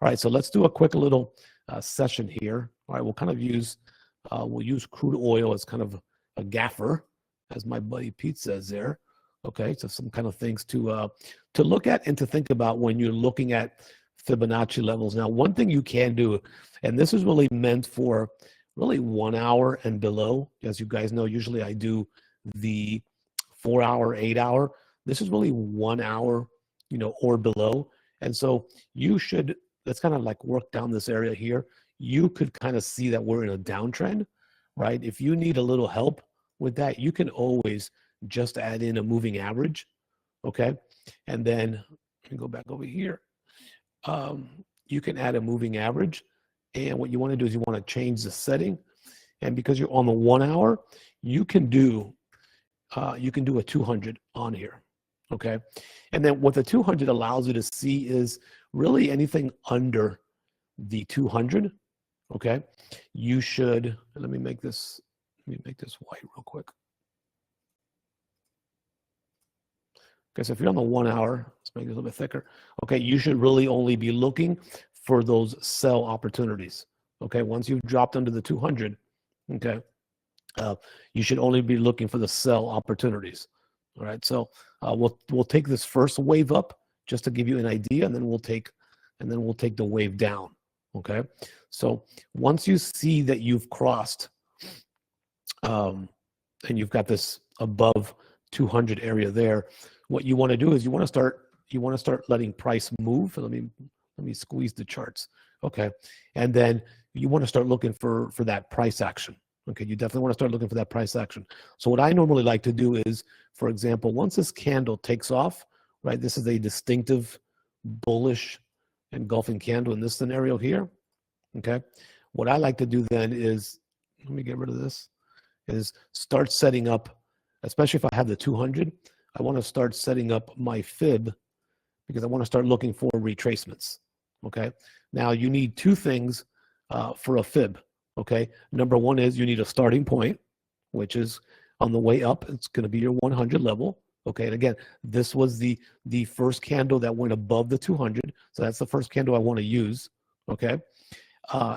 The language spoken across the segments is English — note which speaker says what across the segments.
Speaker 1: All right, so let's do a quick little session here. All right, we'll kind of use, we'll use crude oil as kind of a gaffer, as my buddy Pete says there. Okay, so some kind of things to look at and to think about when you're looking at Fibonacci levels. Now, one thing you can do, and this is really meant for really 1 hour and below. As you guys know, usually I do the 4 hour, 8 hour. This is really 1 hour, or below. And so you should, let's kind of like work down this area here. You could kind of see that we're in a downtrend, right? If you need a little help with that, you can always just add in a moving average, okay? And then, let me go back over here. You can add a moving average. And what you want to do is you want to change the setting. And because you're on the 1 hour, you can do a 200 on here, okay? And then what the 200 allows you to see is really anything under the 200, okay? You should, let me make this white real quick. Okay, so if you're on the 1 hour, let's make it a little bit thicker. Okay, you should really only be looking for those sell opportunities. Okay, once you've dropped under the 200, okay, you should only be looking for the sell opportunities. All right, so we'll take this first wave up just to give you an idea, and then we'll take the wave down. Okay, so once you see that you've crossed, and you've got this above 200 area there, what you want to do is you want to start letting price move. Let me squeeze the charts. Okay, and then you want to start looking for that price action. Okay, you definitely want to start looking for that price action. So what I normally like to do is, for example, once this candle takes off, right, this is a distinctive bullish engulfing candle in this scenario here. Okay, what I like to do then is, let me get rid of this, is start setting up, especially if I have the 200, I want to start setting up my fib because I want to start looking for retracements. Okay, now you need two things for a fib. Okay, number one is you need a starting point, which is on the way up. It's going to be your 100 level. Okay, and again, this was the first candle that went above the 200, so that's the first candle I want to use. Okay,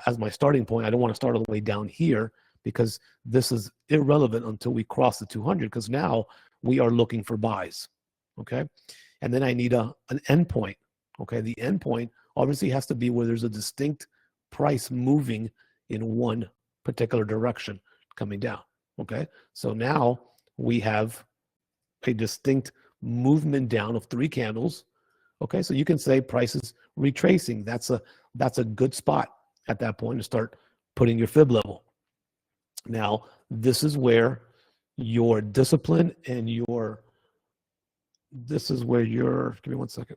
Speaker 1: as my starting point. I don't want to start all the way down here because this is irrelevant until we cross the 200, because now we are looking for buys. Okay, and then I need an endpoint. Okay, the endpoint obviously has to be where there's a distinct price moving in one particular direction coming down. Okay, so now we have a distinct movement down of 3 candles. Okay, so you can say price is retracing. That's a good spot at that point to start putting your fib level. Now, this is where your discipline and give me 1 second.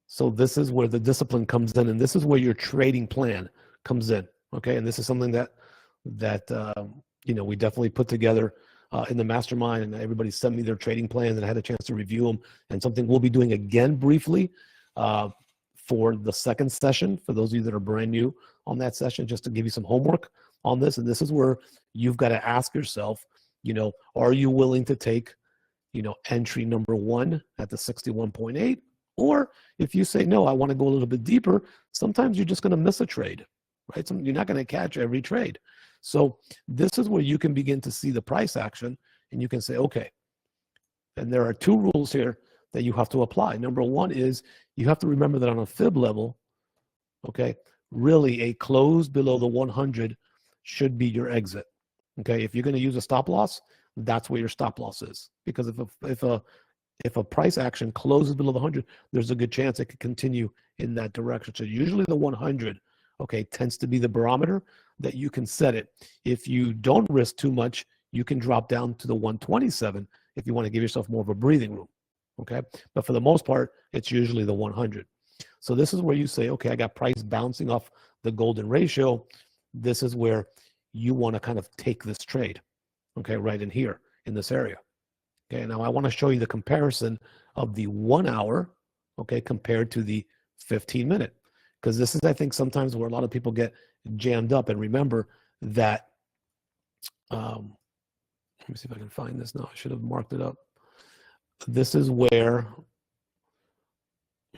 Speaker 1: So this is where the discipline comes in, and this is where your trading plan comes in. Okay, and this is something that we definitely put together in the mastermind, and everybody sent me their trading plans, and I had a chance to review them. And something we'll be doing again briefly for the second session, for those of you that are brand new on that session, just to give you some homework on this. And this is where you've got to ask yourself, are you willing to take, entry number 1 at the 61.8? Or if you say, no, I want to go a little bit deeper, sometimes you're just going to miss a trade, right? You're not going to catch every trade. So this is where you can begin to see the price action, and you can say, okay. And there are 2 rules here that you have to apply. Number 1 is you have to remember that on a fib level, okay, really a close below the 100 should be your exit. Okay, if you're going to use a stop loss, that's where your stop loss is. Because if a price action closes below the 100, there's a good chance it could continue in that direction. So usually the 100, okay, tends to be the barometer that you can set it. If you don't risk too much, you can drop down to the 127 if you want to give yourself more of a breathing room. Okay, but for the most part, it's usually the 100. So this is where you say, okay, I got price bouncing off the golden ratio. This is where you want to kind of take this trade, okay, right in here in this area. Okay, now I want to show you the comparison of the 1 hour, okay, compared to the 15-minute, because this is, I think, sometimes where a lot of people get jammed up. And remember that, let me see if I can find this now. I should have marked it up. This is where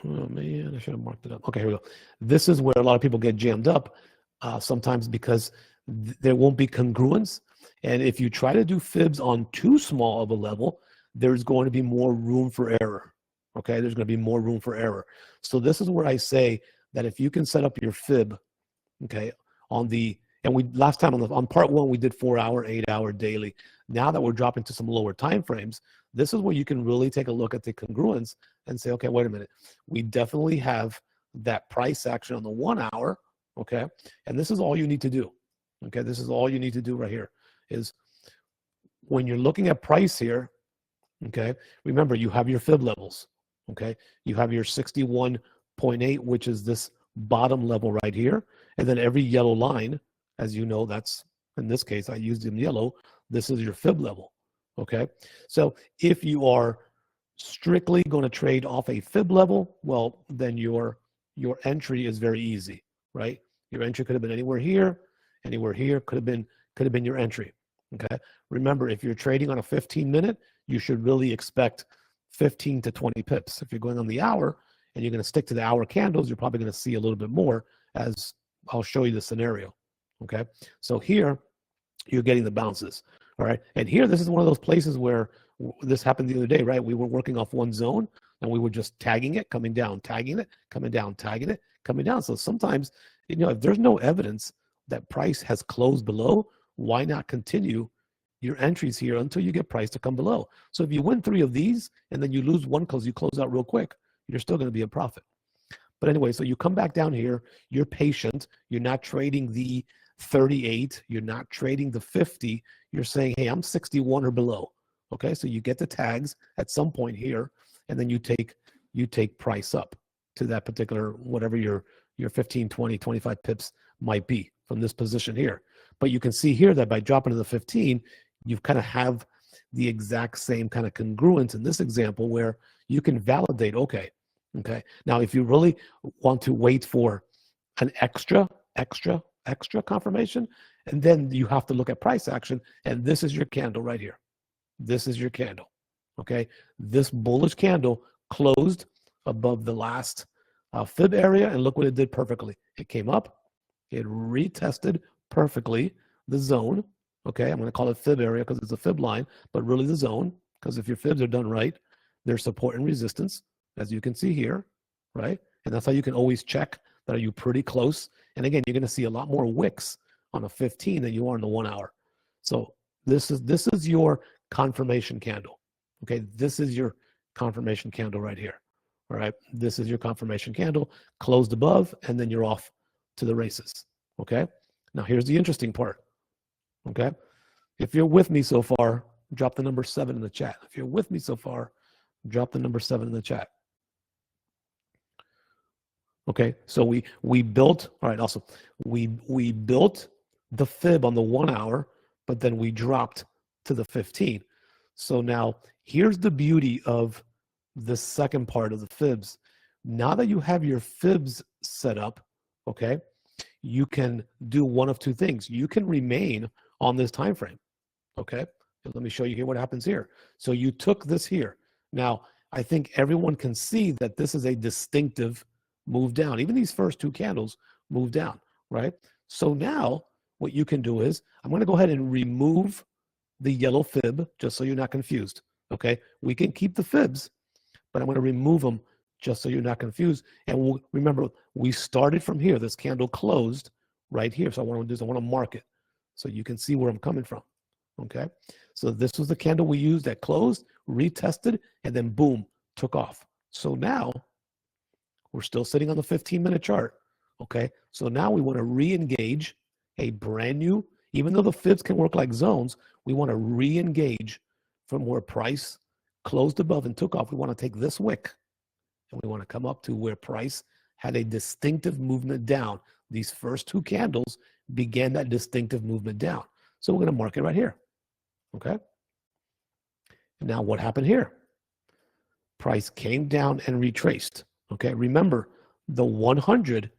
Speaker 1: Oh man, I should have marked it up. Okay, here we go. This is where a lot of people get jammed up sometimes because there won't be congruence. And if you try to do fibs on too small of a level, there's going to be more room for error. Okay, there's going to be more room for error. So this is where I say that if you can set up your fib, okay, on the, and we last time on part one, we did 4 hour, 8 hour daily. Now that we're dropping to some lower time frames, this is where you can really take a look at the congruence and say, okay, wait a minute. We definitely have that price action on the 1 hour, okay? And this is all you need to do, okay? This is all you need to do right here is when you're looking at price here, okay, remember you have your fib levels, okay? You have your 61.8, which is this bottom level right here. And then every yellow line, as you know, that's, in this case, I used in yellow, this is your fib level, okay? So if you are strictly going to trade off a fib level, well, then your entry is very easy, right? Your entry could have been anywhere here, could have been your entry, okay? Remember, if you're trading on a 15-minute, you should really expect 15 to 20 pips. If you're going on the hour and you're going to stick to the hour candles, you're probably going to see a little bit more, as I'll show you the scenario, okay? So here, you're getting the bounces, all right? And here, this is one of those places where this happened the other day, right? We were working off one zone and we were just tagging it, coming down, tagging it, coming down, tagging it, coming down. So sometimes, you know, if there's no evidence that price has closed below, why not continue your entries here until you get price to come below? So if you win 3 of these and then you lose one because you close out real quick, you're still going to be in profit. But anyway, so you come back down here, you're patient, you're not trading the 38, you're not trading the 50, you're saying, hey, I'm 61 or below. Okay, so you get the tags at some point here, and then you take price up to that particular, whatever your 15, 20, 25 pips might be from this position here. But you can see here that by dropping to the 15, you kind of have the exact same kind of congruence in this example where you can validate, okay. Now, if you really want to wait for an extra confirmation, and then you have to look at price action, and this is your candle right here. This is your candle, okay? This bullish candle closed above the last fib area, and look what it did perfectly. It came up, it retested perfectly the zone, okay? I'm going to call it fib area because it's a fib line, but really the zone, because if your fibs are done right, there's support and resistance, as you can see here, right? And that's how you can always check that are you pretty close. And again, you're going to see a lot more wicks on a 15 than you are in the 1 hour. So this is your confirmation candle, okay? This is your confirmation candle right here, all right? This is your confirmation candle, closed above, and then you're off to the races, okay? Now, here's the interesting part, okay? If you're with me so far, drop the number 7 in the chat. If you're with me so far, drop the number 7 in the chat. Okay, so we built, all right, also, we built the fib on the 1 hour, but then we dropped to the 15. So now here's the beauty of the second part of the fibs. Now that you have your fibs set up, okay, you can do one of two things. You can remain on this time frame, okay? Let me show you here what happens here. So you took this here. Now, I think everyone can see that this is a distinctive move down. Even these first 2 candles move down, right? So now what you can do is, I'm going to go ahead and remove the yellow fib, just so you're not confused, okay? We can keep the fibs, but I'm going to remove them just so you're not confused. And remember, we started from here. This candle closed right here. So I want to do is I want to mark it so you can see where I'm coming from, okay? So this was the candle we used that closed, retested, and then boom, took off. So now we're still sitting on the 15-minute chart, okay? So now we want to re-engage a brand new, even though the fibs can work like zones, we want to re-engage from where price closed above and took off. We want to take this wick and we want to come up to where price had a distinctive movement down. These first 2 candles began that distinctive movement down. So we're going to mark it right here, okay? Now what happened here? Price came down and retraced. Okay, remember, the 100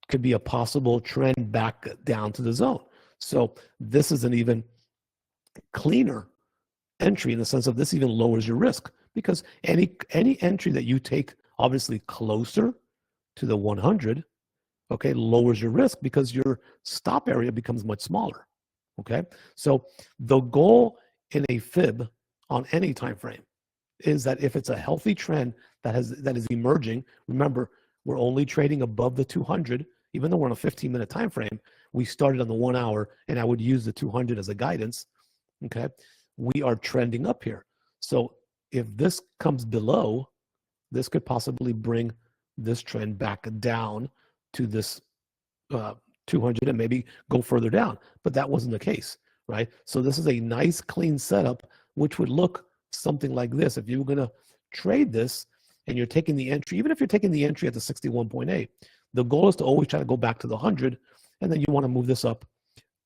Speaker 1: could be a possible trend back down to the zone. So this is an even cleaner entry in the sense of this even lowers your risk, because any entry that you take Obviously, closer to the 100, okay, lowers your risk because your stop area becomes much smaller. Okay, so the goal in a fib on any time frame is that if it's a healthy trend that is emerging, remember, we're only trading above the 200, even though we're on a 15-minute time frame. We started on the 1 hour, and I would use the 200 as a guidance. Okay, we are trending up here. So if this comes below, this could possibly bring this trend back down to this 200 and maybe go further down. But that wasn't the case, right? So this is a nice, clean setup, which would look something like this. If you were going to trade this and you're taking the entry, even if you're taking the entry at the 61.8, the goal is to always try to go back to the 100, and then you want to move this up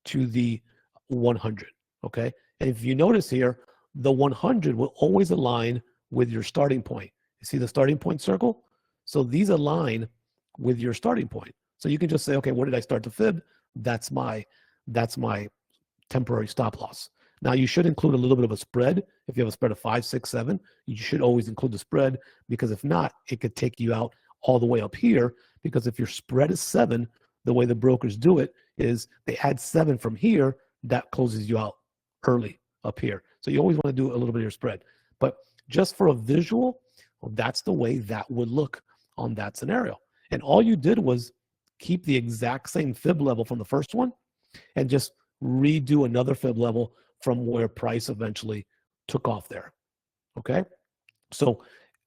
Speaker 1: to the 100, okay? And if you notice here, the 100 will always align with your starting point. You see the starting point circle? So these align with your starting point. So you can just say, okay, where did I start the fib? That's my temporary stop loss. Now you should include a little bit of a spread. If you have a spread of 5, 6, 7, you should always include the spread, because if not, it could take you out all the way up here. Because if your spread is 7, the way the brokers do it is they add 7 from here, that closes you out early up here. So you always want to do a little bit of your spread. But just for a visual, well, that's the way that would look on that scenario. And all you did was keep the exact same fib level from the first one and just redo another fib level from where price eventually took off there. Okay? So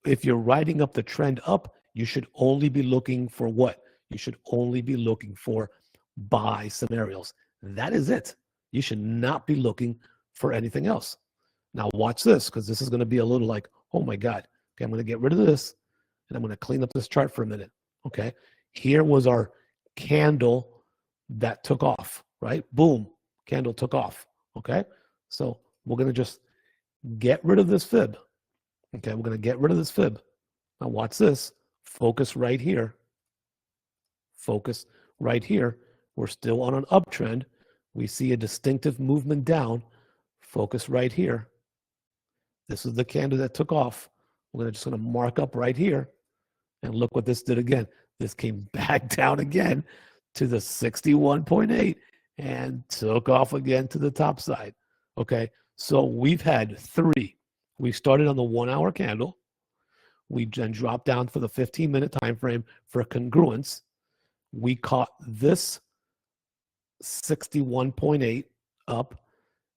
Speaker 1: if you're riding up the trend up, you should only be looking for what? You should only be looking for buy scenarios. That is it. You should not be looking for anything else. Now watch this, because this is going to be a little like, oh my God. Okay, I'm going to get rid of this, and I'm going to clean up this chart for a minute. Okay, here was our candle that took off, right? Boom, candle took off. Okay, so we're going to just get rid of this fib. Okay, we're going to get rid of this fib. Now watch this. Focus right here. Focus right here. We're still on an uptrend. We see a distinctive movement down. Focus right here. This is the candle that took off. We're just going to mark up right here. And look what this did again. This came back down again to the 61.8 and took off again to the top side. Okay, so we've had 3. We started on the 1 hour candle. We then dropped down for the 15-minute time frame for congruence. We caught this 61.8 up,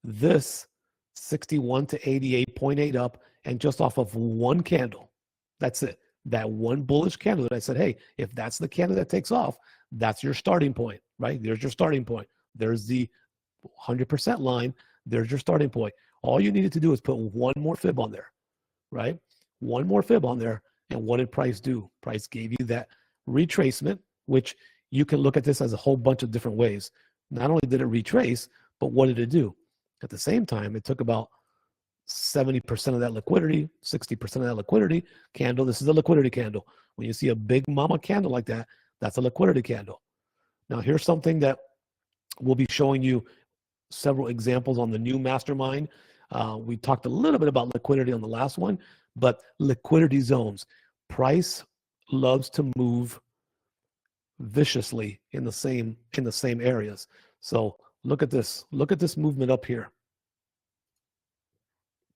Speaker 1: this 61 to 88.8 up, and just off of one candle. That's it. That one bullish candle that I said, hey, if that's the candle that takes off, that's your starting point, right? There's your starting point. There's the 100% line. There's your starting point. All you needed to do is put one more fib on there, right? One more fib on there. And what did price do? Price gave you that retracement, which you can look at this as a whole bunch of different ways. Not only did it retrace, but what did it do? At the same time, it took about 70% of that liquidity, 60% of that liquidity candle. This is a liquidity candle. When you see a big mama candle like that, that's a liquidity candle. Now, here's something that we'll be showing you several examples on the new mastermind. We talked a little bit about liquidity on the last one, but liquidity zones. Price loves to move viciously in the same areas. So look at this. Look at this movement up here.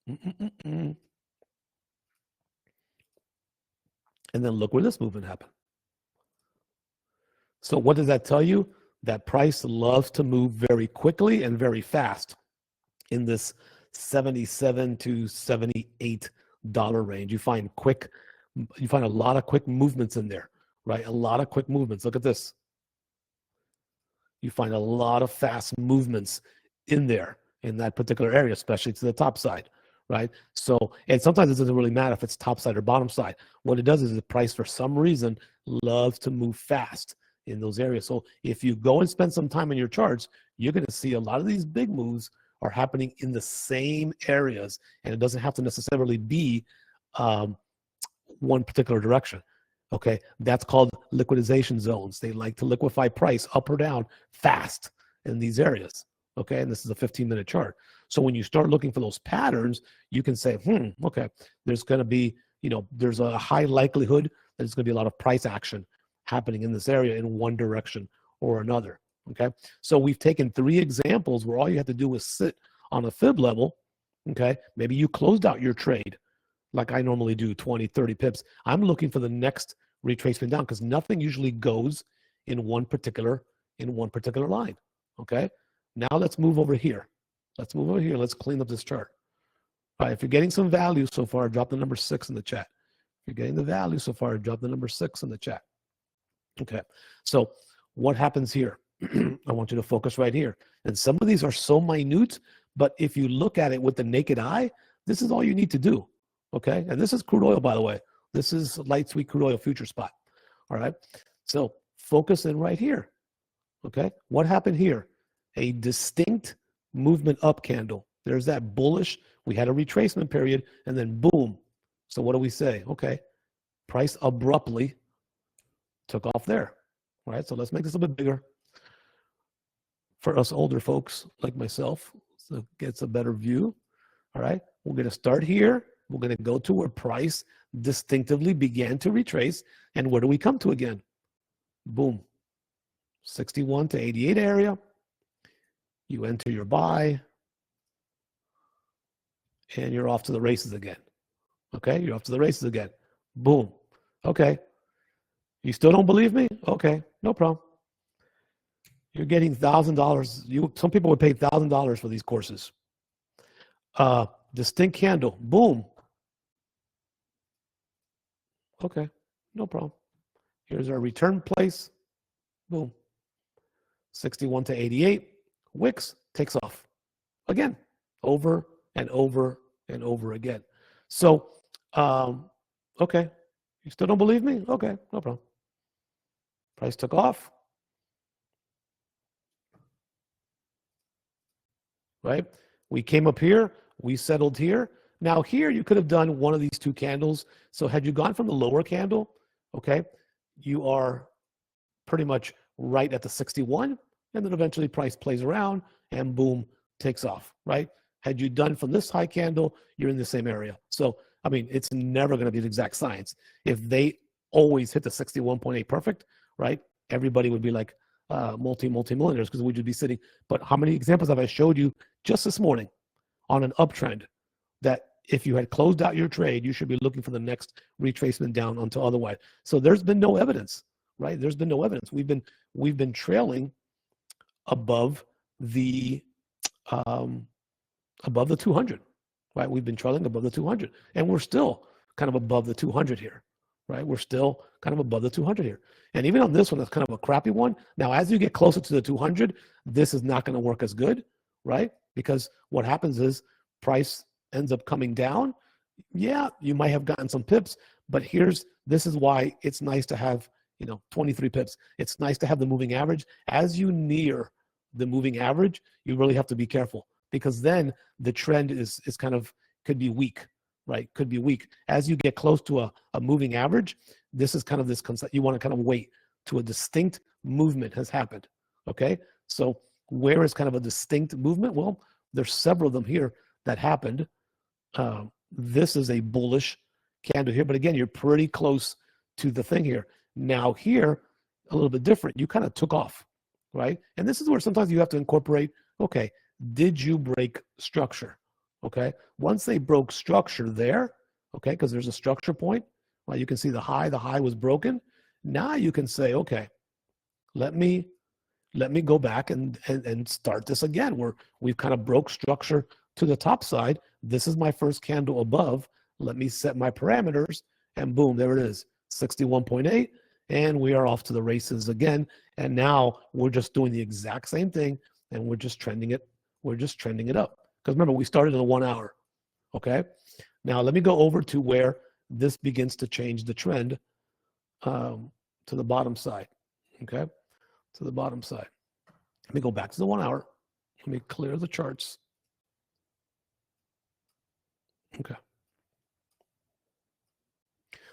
Speaker 1: And then look where this movement happened. So what does that tell you? That price loves to move very quickly and very fast in this $77 to $78 range. You find a lot of quick movements in there, right? A lot of quick movements. Look at this. You find a lot of fast movements in there in that particular area, especially to the top side, right? So, and sometimes it doesn't really matter if it's top side or bottom side. What it does is the price, for some reason, loves to move fast in those areas. So if you go and spend some time on your charts, you're going to see a lot of these big moves are happening in the same areas, and it doesn't have to necessarily be one particular direction. Okay, that's called liquidization zones. They like to liquefy price up or down fast in these areas. Okay, and this is a 15-minute chart. So when you start looking for those patterns, you can say, okay, there's going to be there's a high likelihood that there's going to be a lot of price action happening in this area in one direction or another. Okay, so we've taken 3 examples where all you have to do is sit on a fib level. Okay, maybe you closed out your trade like I normally do, 20, 30 pips. I'm looking for the next retracement down because nothing usually goes in one particular line. Okay, now let's move over here. Let's clean up this chart. All right, if you're getting some value so far, drop the number 6 in the chat. If you're getting the value so far, drop the number 6 in the chat. Okay, so what happens here? I want you to focus right here. And some of these are so minute, but if you look at it with the naked eye, this is all you need to do. Okay, and this is crude oil, by the way. This is light sweet crude oil future spot. All right, so focus in right here. Okay, what happened here? A distinct movement up candle. There's that bullish. We had a retracement period, and then boom. So what do we say? Okay, price abruptly took off there. All right, so let's make this a bit bigger for us older folks like myself, so it gets a better view. All right, we're going to start here. We're going to go to where price distinctively began to retrace. And where do we come to again? Boom. 61 to 88 area. You enter your buy. And you're off to the races again. Okay, you're off to the races again. Boom. Okay. You still don't believe me? Okay, no problem. You're getting $1,000. Some people would pay $1,000 for these courses. Distinct candle. Boom. Okay, no problem. Here's our return place. Boom. 61 to 88. Wicks takes off. Again, over and over and over again. So, okay. You still don't believe me? Okay, no problem. Price took off. Right? We came up here. We settled here. Now here, you could have done one of these 2 candles. So had you gone from the lower candle, okay, you are pretty much right at the 61, and then eventually price plays around and boom, takes off, right? Had you done from this high candle, you're in the same area. So, I mean, it's never going to be the exact science. If they always hit the 61.8 perfect, right, everybody would be like multi-millionaires because we would be sitting. But how many examples have I showed you just this morning on an uptrend that if you had closed out your trade, you should be looking for the next retracement down until otherwise. So there's been no evidence, right? There's been no evidence. We've been trailing above the 200, right? We've been trailing above the 200, and we're still kind of above the 200 here, right? We're still kind of above the 200 here. And even on this one, it's kind of a crappy one. Now, as you get closer to the 200, this is not going to work as good, right? Because what happens is price ends up coming down. Yeah, you might have gotten some pips, but this is why it's nice to have, 23 pips. It's nice to have the moving average. As you near the moving average, you really have to be careful because then the trend is kind of could be weak, right? Could be weak. As you get close to a moving average, this is kind of this concept. You want to kind of wait to a distinct movement has happened. Okay, so where is kind of a distinct movement? Well, there's several of them here that happened. This is a bullish candle here, but again, you're pretty close to the thing here. Now here, a little bit different. You kind of took off, right? And this is where sometimes you have to incorporate, okay, did you break structure? Okay, once they broke structure there, okay, because there's a structure point, well, you can see the high was broken. Now you can say, okay, let me go back and start this again where we've kind of broke structure to the top side. This is my first candle above. Let me set my parameters and boom, there it is, 61.8. And we are off to the races again. And now we're just doing the exact same thing and we're just trending it. We're just trending it up. Because remember, we started in the 1 hour. Okay. Now let me go over to where this begins to change the trend to the bottom side. Okay. To the bottom side. Let me go back to the 1 hour. Let me clear the charts. Okay.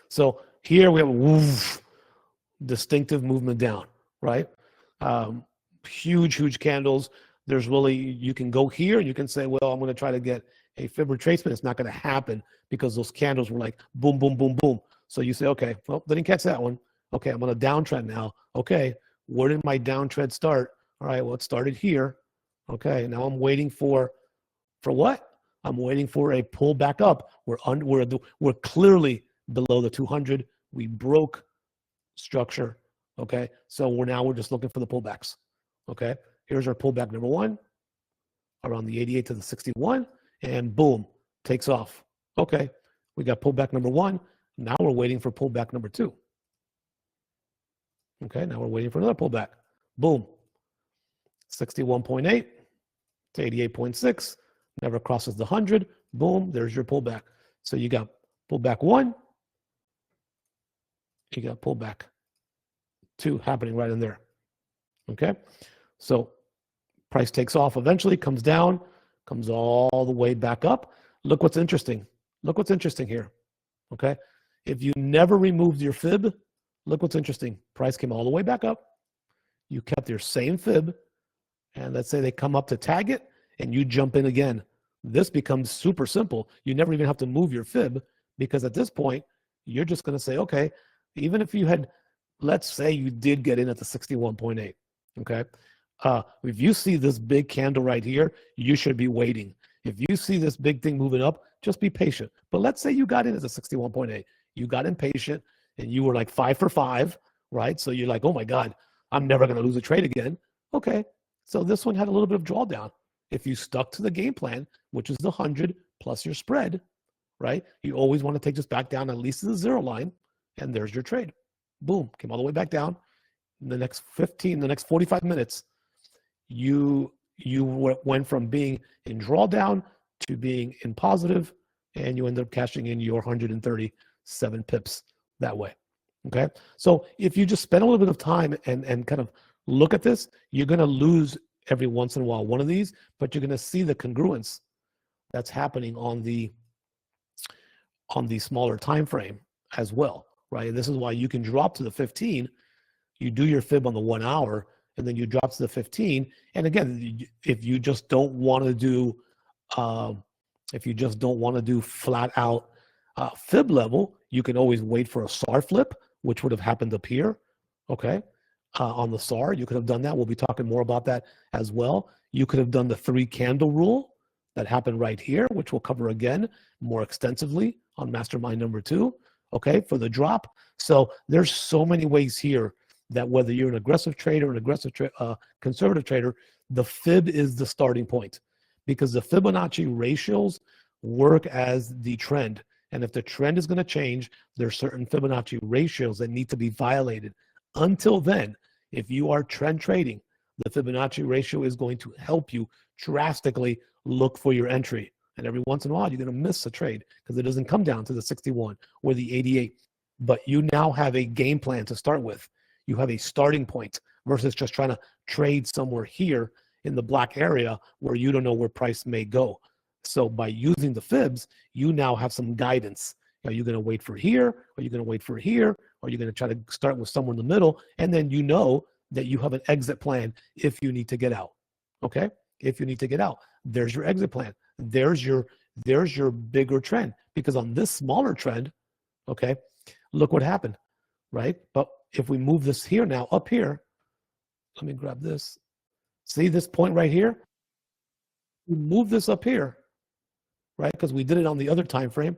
Speaker 1: So here we have a woof, distinctive movement down, right? Huge candles. There's really, you can go here and you can say, well, I'm going to try to get A fib retracement is not going to happen because those candles were like boom, boom, boom, boom. So you say, okay, well, didn't catch that one. Okay, I'm on a downtrend now. Okay, where did my downtrend start? All right, well, it started here. Okay, now I'm waiting for what? I'm waiting for a pull back up. We're clearly below the 200. We broke structure. Okay, so we're just looking for the pullbacks. Okay, here's our pullback number one, around the 88 to the 61, and boom, takes off. Okay, we got pullback number one. Now we're waiting for pullback number two. Okay, now we're waiting for another pullback. Boom, 61.8 to 88.6, never crosses the 100. Boom, there's your pullback. So you got pullback one, you got pullback two happening right in there. Okay, so price takes off eventually, comes down, comes all the way back up. Look what's interesting. Look what's interesting here. Okay, if you never removed your fib, look what's interesting. Price came all the way back up. You kept your same fib, and let's say they come up to tag it, and you jump in again. This becomes super simple. You never even have to move your fib, because at this point, you're just going to say, okay, even if you had, let's say you did get in at the 61.8, okay? If you see this big candle right here, you should be waiting. If you see this big thing moving up, just be patient. But let's say you got in at the 61.8. You got impatient, and you were like 5 for 5, right? So you're like, oh my God, I'm never going to lose a trade again. Okay, so this one had a little bit of drawdown. If you stuck to the game plan, which is the 100 plus your spread, right? You always want to take this back down at least to the zero line, and there's your trade. Boom, came all the way back down. In the next 45 minutes, you went from being in drawdown to being in positive, and you end up cashing in your 137 pips that way. Okay, so if you just spend a little bit of time and kind of look at this, you're going to lose every once in a while one of these, but you're going to see the congruence that's happening on the smaller time frame as well, right? And this is why you can drop to the 15. You do your fib on the 1 hour, and then you drop to the 15. And again, if you just don't want to do flat out fib level, you can always wait for a SAR flip, which would have happened up here. Okay, on the SAR, you could have done that. We'll be talking more about that as well. You could have done the 3 candle rule that happened right here, which we'll cover again more extensively on mastermind number 2. Okay, for the drop. So there's so many ways here that whether you're an aggressive trader, conservative trader, the fib is the starting point, because the Fibonacci ratios work as the trend. And if the trend is going to change, there's certain Fibonacci ratios that need to be violated. Until then, if you are trend trading, the Fibonacci ratio is going to help you drastically look for your entry. And every once in a while, you're going to miss a trade because it doesn't come down to the 61 or the 88. But you now have a game plan to start with. You have a starting point versus just trying to trade somewhere here in the black area where you don't know where price may go. So by using the fibs, you now have some guidance. Are you going to wait for here? Are you going to wait for here? Or are you going to try to start with somewhere in the middle? And then you know that you have an exit plan if you need to get out. Okay? If you need to get out, there's your exit plan. There's your bigger trend. Because on this smaller trend, okay, look what happened, right? But if we move this here now, up here, let me grab this. See this point right here? We move this up here, right? Because we did it on the other time frame.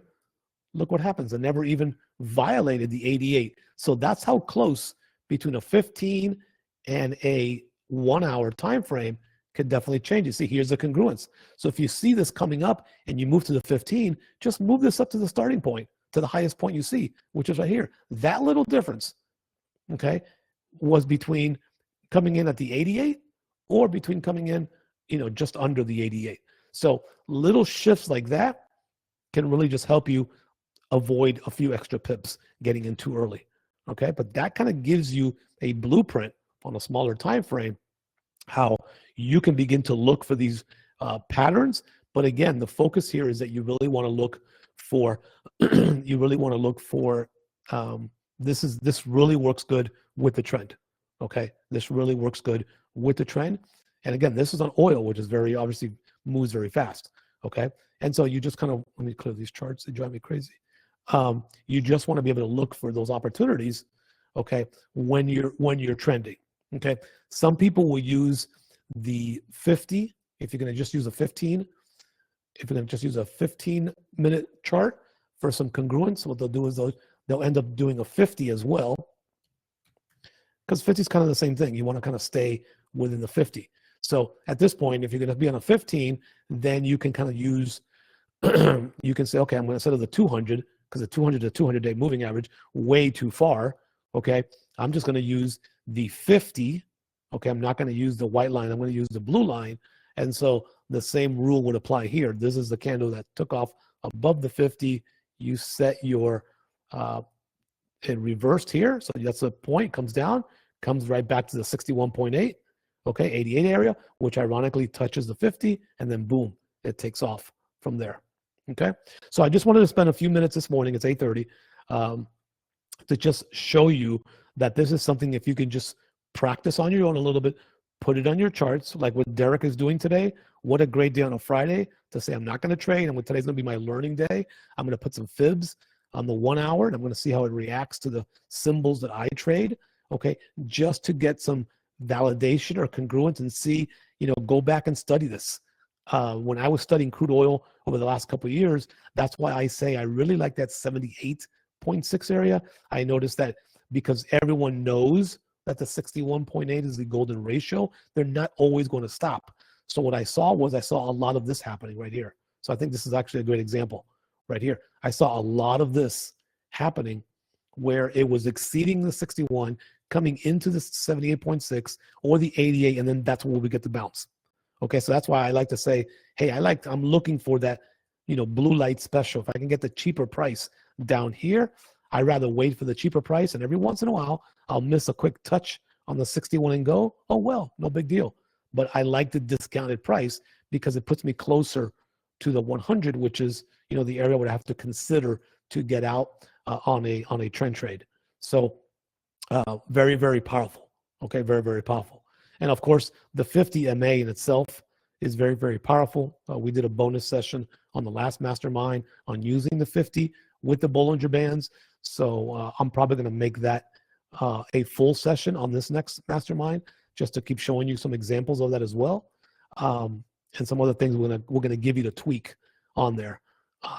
Speaker 1: Look what happens. It never even violated the 88. So that's how close between a 15 and a 1 hour time frame could definitely change. You see, here's the congruence. So if you see this coming up and you move to the 15, just move this up to the starting point, to the highest point you see, which is right here. That little difference, okay, was between coming in at the 88 or between coming in, just under the 88. So little shifts like that can really just help you avoid a few extra pips getting in too early. Okay, but that kind of gives you a blueprint on a smaller time frame how you can begin to look for these patterns. But again, the focus here is that you really want to look for this really works good with the trend. Okay, this really works good with the trend. And again, this is on oil, which is very obviously moves very fast. Okay, And so you just kind of, let me clear these charts, they drive me crazy. You just want to be able to look for those opportunities, okay, when you're trending. Okay. Some people will use the 50. If you're going to just use a 15, if you're going to just use a 15-minute chart for some congruence, what they'll do is they'll end up doing a 50 as well, because 50 is kind of the same thing. You want to kind of stay within the 50. So at this point, if you're going to be on a 15, then you can kind of use, you can say, okay, I'm going to set of the 200, because the 200 to 200-day moving average, way too far. Okay. I'm just going to use the 50. Okay. I'm not going to use the white line. I'm going to use the blue line. And so the same rule would apply here. This is the candle that took off above the 50. You set your, it reversed here. So that's the point, comes down, comes right back to the 61.8. Okay, 88 area, which ironically touches the 50, and then boom, it takes off from there. Okay, so I just wanted to spend a few minutes this morning, it's 8:30, to just show you that this is something, if you can just practice on your own a little bit, put it on your charts, like what Derek is doing today. What a great day on a Friday to say, I'm not going to trade, and today's going to be my learning day. I'm going to put some fibs on the 1 hour, and I'm going to see how it reacts to the symbols that I trade. Okay, just to get some validation or congruence and see, go back and study this. When I was studying crude oil over the last couple of years, that's why I say I really like that 78.6 area. I noticed that because everyone knows that the 61.8 is the golden ratio, they're not always going to stop. So what I saw a lot of this happening right here. So I think this is actually a great example right here. I saw a lot of this happening where it was exceeding the 61, coming into the 78.6 or the 88, and then that's where we get the bounce. Okay, so that's why I like to say, hey, I'm looking for that, blue light special. If I can get the cheaper price down here, I'd rather wait for the cheaper price, and every once in a while, I'll miss a quick touch on the 61 and go, oh, well, no big deal. But I like the discounted price because it puts me closer to the 100, which is, the area I would have to consider to get out on a trend trade. So very, very powerful. Okay, very, very powerful. And of course, the 50 MA in itself is very, very powerful. We did a bonus session on the last mastermind on using the 50 with the Bollinger Bands. So I'm probably going to make that a full session on this next mastermind, just to keep showing you some examples of that as well. And some other things we're going to give you to tweak on there.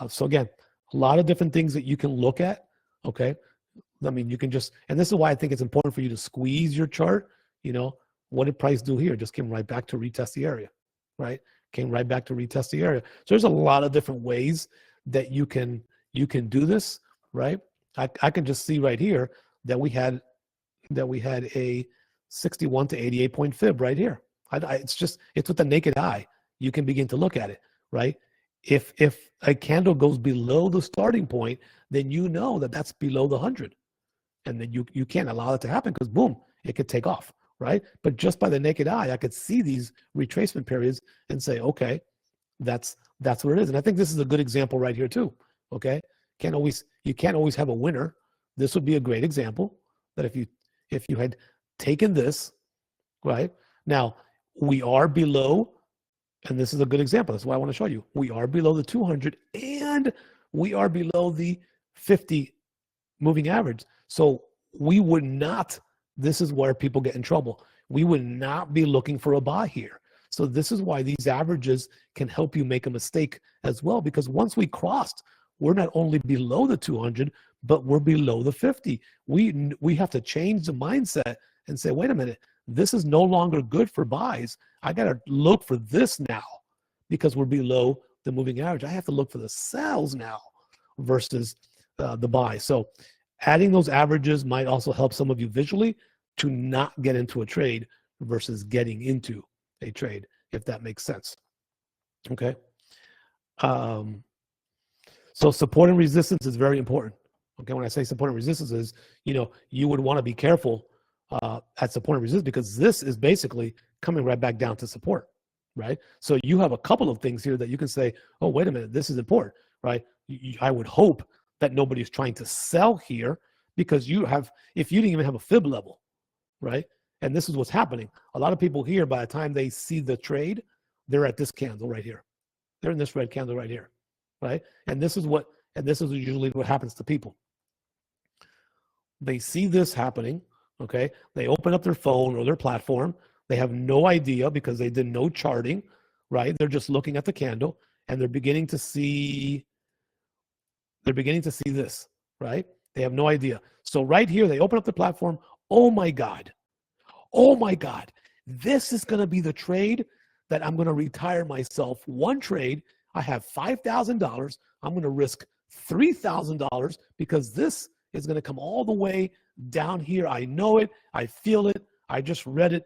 Speaker 1: So again, a lot of different things that you can look at. Okay. I mean, you can just, and this is why I think it's important for you to squeeze your chart. What did price do here? Just came right back to retest the area, right? Came right back to retest the area. So there's a lot of different ways that you can do this, right? I can just see right here that we had a 61 to 88 point fib right here. It's with the naked eye. You can begin to look at it, right? If a candle goes below the starting point, then you know that that's below the 100. And then you can't allow it to happen because boom, it could take off, right? But just by the naked eye, I could see these retracement periods and say, okay, that's what it is. And I think this is a good example right here too. Okay, you can't always have a winner. This would be a great example that if you had taken this, right? Now we are below, and this is a good example. That's why I want to show you. We are below the 200 and we are below the 50 moving average. So we would not, this is where people get in trouble. We would not be looking for a buy here. So this is why these averages can help you make a mistake as well, because once we crossed, we're not only below the 200, but we're below the 50. We have to change the mindset and say, wait a minute, this is no longer good for buys. I got to look for this now because we're below the moving average. I have to look for the sells now versus the buy. So adding those averages might also help some of you visually to not get into a trade versus getting into a trade, if that makes sense. Okay. So support and resistance is very important. Okay. When I say support and resistance is, you would want to be careful at support and resistance because this is basically coming right back down to support, right? So you have a couple of things here that you can say, oh, wait a minute, this is important, right? I would hope that nobody's trying to sell here because if you didn't even have a fib level, right? And this is what's happening. A lot of people here, by the time they see the trade, they're at this candle right here. They're in this red candle right here, right? And this is usually what happens to people. They see this happening, okay? They open up their phone or their platform. They have no idea because they did no charting, right? They're just looking at the candle and they're beginning to see this, right? They have no idea. So right here, they open up the platform. Oh my God. Oh my God. This is going to be the trade that I'm going to retire myself. One trade, I have $5,000. I'm going to risk $3,000 because this is going to come all the way down here. I know it. I feel it. I just read it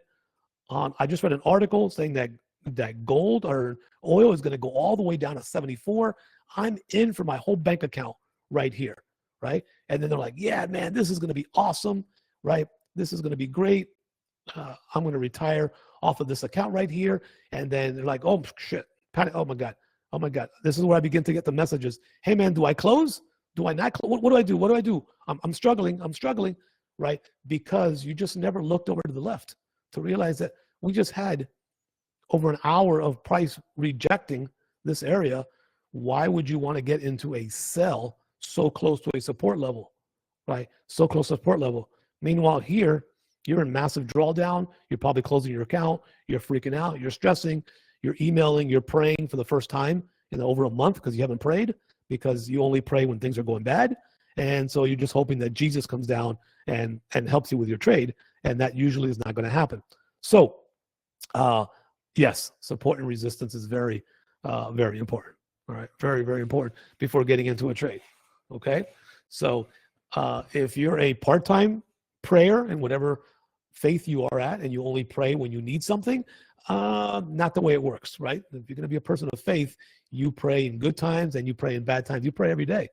Speaker 1: I just read an article saying that gold or oil is going to go all the way down to 74. I'm in for my whole bank account right here, right? And then they're like, yeah, man, this is going to be awesome, right? This is going to be great. I'm going to retire off of this account right here. And then they're like, oh, shit, panic. Oh, my God. Oh, my God. This is where I begin to get the messages. Hey, man, do I close? Do I not close? What do I do? What do I do? I'm struggling. I'm struggling, right? Because you just never looked over to the left to realize that we just had over an hour of price rejecting this area. Why would you want to get into a sell so close to a support level, right? So close to support level. Meanwhile, here, you're in massive drawdown. You're probably closing your account. You're freaking out. You're stressing. You're emailing. You're praying for the first time in over a month because you haven't prayed, because you only pray when things are going bad. And so you're just hoping that Jesus comes down and helps you with your trade. And that usually is not going to happen. So, yes, support and resistance is very, very important. All right. Very, very important before getting into a trade. Okay. So, if you're a part-time prayer in whatever faith you are at, and you only pray when you need something, not the way it works, right? If you're going to be a person of faith, you pray in good times and you pray in bad times. You pray every day,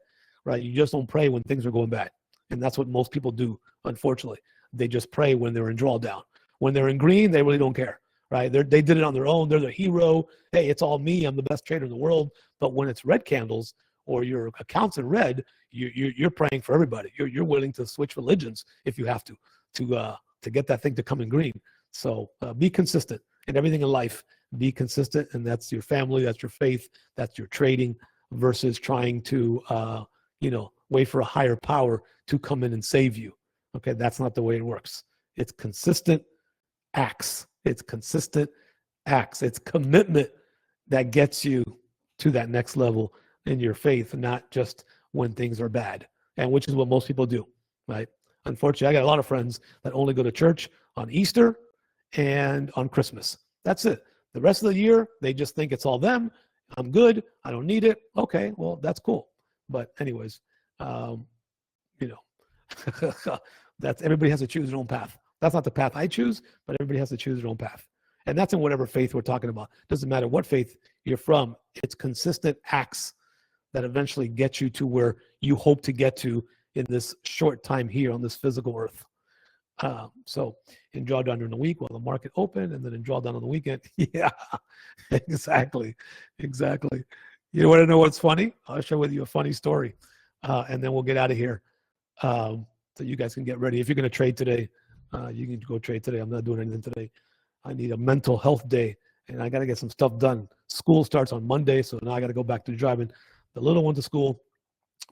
Speaker 1: right? You just don't pray when things are going bad. And that's what most people do, unfortunately. They just pray when they're in drawdown. When they're in green, they really don't care, right? They did it on their own. They're the hero. Hey, it's all me. I'm the best trader in the world. But when it's red candles or your account's in red, you're praying for everybody. You're willing to switch religions if you have to get that thing to come in green. So be consistent in everything in life. Be consistent, and that's your family, that's your faith, that's your trading, versus trying to wait for a higher power to come in and save you. Okay, that's not the way it works. It's consistent acts. It's consistent acts. It's commitment that gets you to that next level in your faith, not just when things are bad, and which is what most people do, right? Unfortunately, I got a lot of friends that only go to church on Easter and on Christmas. That's it. The rest of the year, they just think it's all them. I'm good. I don't need it. Okay, well, that's cool. But anyways, that's everybody has to choose their own path. That's not the path I choose, but everybody has to choose their own path. And that's in whatever faith we're talking about. Doesn't matter what faith you're from. It's consistent acts that eventually get you to where you hope to get to in this short time here on this physical earth. So in drawdown during the week while the market opened, and then in drawdown on the weekend. Yeah, exactly. You want to know what's funny? I'll share with you a funny story, and then we'll get out of here so you guys can get ready. If you're going to trade today, you can go trade today. I'm not doing anything today. I need a mental health day, and I got to get some stuff done. School starts on Monday, so now I got to go back to driving the little one to school.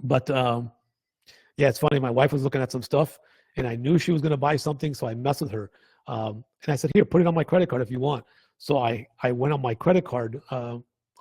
Speaker 1: But yeah, it's funny. My wife was looking at some stuff, and I knew she was going to buy something, so I messed with her. And I said, here, put it on my credit card if you want. So I went on my credit card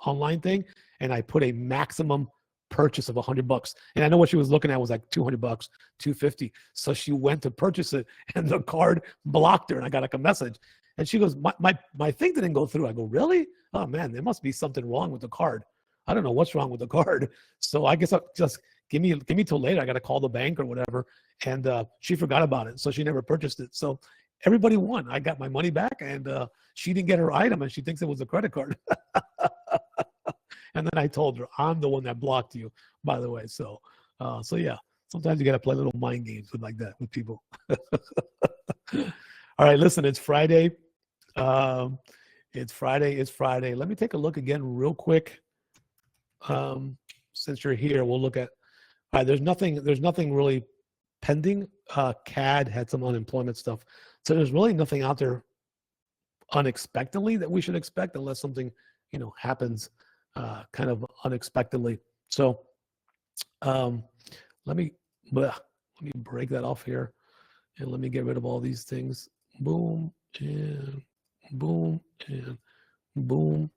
Speaker 1: online thing, and I put a maximum purchase of $100. And I know what she was looking at was like $200, $250. So she went to purchase it, and the card blocked her, and I got like a message. And she goes, my thing didn't go through. I go, really? Oh, man, there must be something wrong with the card. I don't know what's wrong with the card. So I guess I'll just give me till later. I got to call the bank or whatever. And she forgot about it. So she never purchased it. So everybody won. I got my money back, and she didn't get her item, and she thinks it was a credit card. And then I told her, I'm the one that blocked you, by the way. So yeah, sometimes you got to play little mind games with like that with people. All right, listen, it's Friday. It's Friday. Let me take a look again real quick. Since you're here, we'll look at, all right, there's nothing really pending. CAD had some unemployment stuff. So there's really nothing out there unexpectedly that we should expect, unless something, happens kind of unexpectedly. So let me break that off here, and let me get rid of all these things. Boom and boom and boom.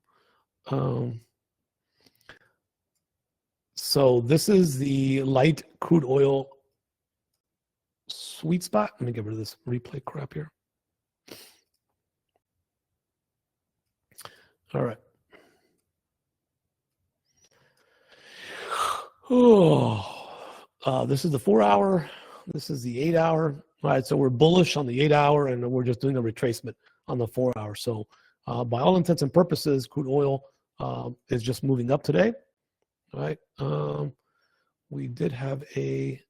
Speaker 1: So this is the light crude oil sweet spot. Let me get rid of this replay crap here. All right. This is the 4 hour. This is the 8 hour. All right, so we're bullish on the 8 hour, and we're just doing a retracement on the 4 hour. So by all intents and purposes, crude oil is just moving up today. All right. We did have we've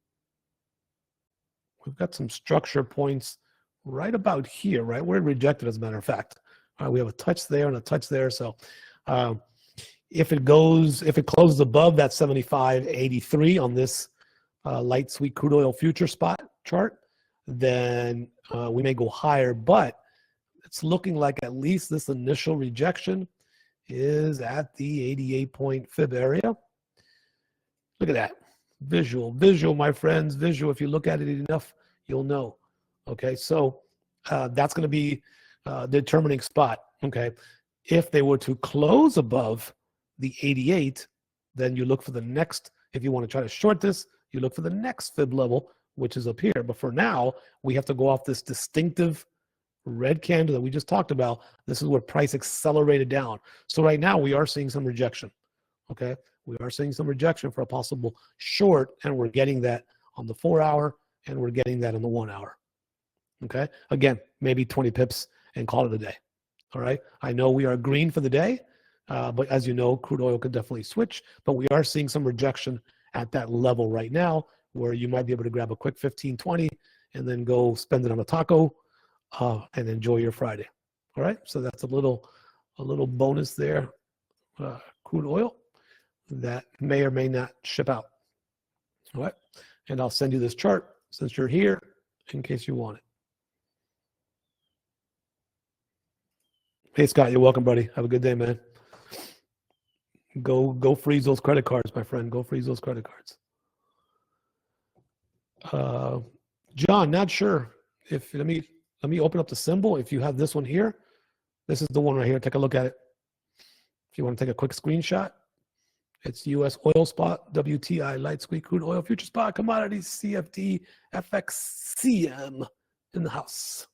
Speaker 1: got some structure points right about here, right? We're rejected, as a matter of fact. All right, we have a touch there and a touch there. So if it closes above that 75.83 on this light sweet crude oil future spot chart, then we may go higher, but it's looking like at least this initial rejection is at the 88 point fib area. Look at that. Visual, my friends, visual. If you look at it enough, you'll know. Okay, so that's going to be the determining spot. Okay, if they were to close above the 88, then you look for the next. If you want to try to short this, you look for the next fib level, which is up here. But for now, we have to go off this distinctive red candle that we just talked about. This is where price accelerated down. So right now we are seeing some rejection. Okay, we are seeing some rejection for a possible short, and we're getting that on the 4 hour, and we're getting that on the 1 hour. Okay, again, maybe 20 pips and call it a day. All right, I know we are green for the day, but as you know, crude oil could definitely switch, but we are seeing some rejection at that level right now, where you might be able to grab a quick 15, 20 and then go spend it on a taco and enjoy your Friday. All right, so that's a little bonus there. Crude oil that may or may not ship out. All right, and I'll send you this chart since you're here in case you want it. Hey Scott, you're welcome, buddy. Have a good day, man. Go freeze those credit cards, my friend. Go freeze those credit cards. John, not sure if let me open up the symbol. If you have this one here, this is the one right here. Take a look at it. If you want to take a quick screenshot, it's U.S. oil spot, WTI light sweet crude oil future spot, commodities, CFD, FX, CM in the house.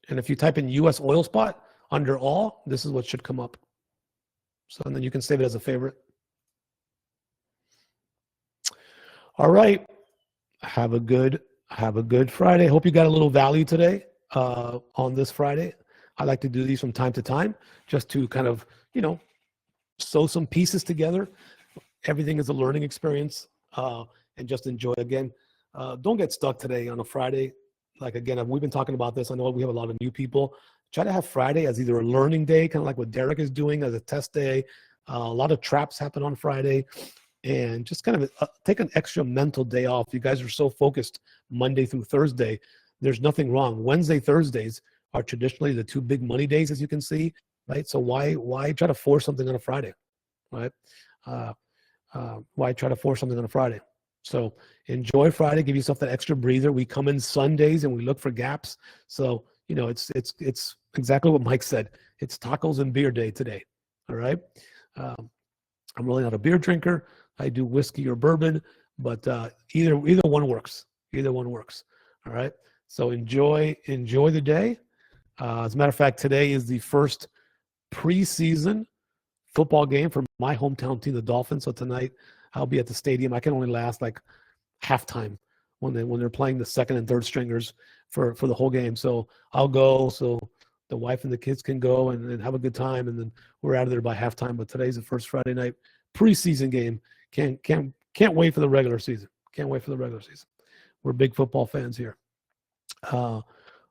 Speaker 1: And if you type in U.S. oil spot under all, this is what should come up. So and then you can save it as a favorite. All right. Have a good Friday. Hope you got a little value today on this Friday. I like to do these from time to time just to kind of, sew some pieces together. Everything is a learning experience, and just enjoy. Again, don't get stuck today on a Friday. Like, again, we've been talking about this. I know we have a lot of new people. Try to have Friday as either a learning day, kind of like what Derek is doing, as a test day. A lot of traps happen on Friday. And just kind of take an extra mental day off. You guys are so focused Monday through Thursday. There's nothing wrong. Wednesday, Thursdays are traditionally the two big money days, as you can see, right? So why try to force something on a Friday, right? Why try to force something on a Friday? So enjoy Friday. Give yourself that extra breather. We come in Sundays and we look for gaps. So it's exactly what Mike said. It's tacos and beer day today. All right. I'm really not a beer drinker. I do whiskey or bourbon, but either one works. Either one works. All right. So enjoy the day. As a matter of fact, today is the first preseason football game for my hometown team, the Dolphins. So tonight I'll be at the stadium. I can only last like halftime when they're playing the second and third stringers for the whole game. So I'll go so the wife and the kids can go and have a good time, and then we're out of there by halftime. But today's the first Friday night preseason game. Can't wait for the regular season. Can't wait for the regular season. We're big football fans here. All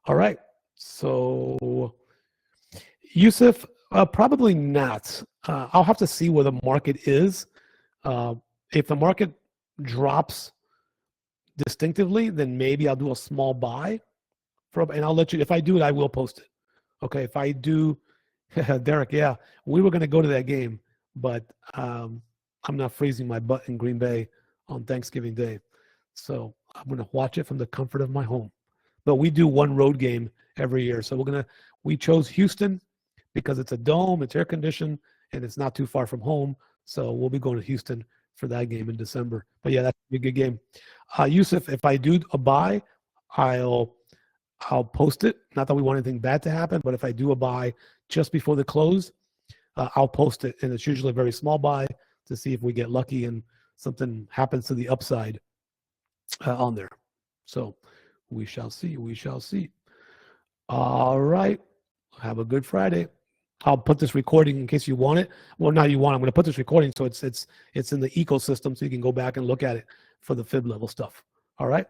Speaker 1: right. So Yusuf, probably not. I'll have to see where the market is. If the market drops distinctively, then maybe I'll do a small buy and I'll let you, if I do it, I will post it. Okay. If I do Derek, yeah, we were going to go to that game, but I'm not freezing my butt in Green Bay on Thanksgiving Day. So I'm going to watch it from the comfort of my home. But we do one road game every year. So we chose Houston because it's a dome, it's air conditioned, and it's not too far from home. So we'll be going to Houston for that game in December. But yeah, that's a good game. Yusuf, if I do a buy, I'll post it. Not that we want anything bad to happen, but if I do a buy just before the close, I'll post it. And it's usually a very small buy to see if we get lucky and something happens to the upside on there. So we shall see. We shall see. All right. Have a good Friday. I'll put this recording in case you want it. Well, not you want it. I'm going to put this recording so it's in the ecosystem so you can go back and look at it for the fib level stuff. All right.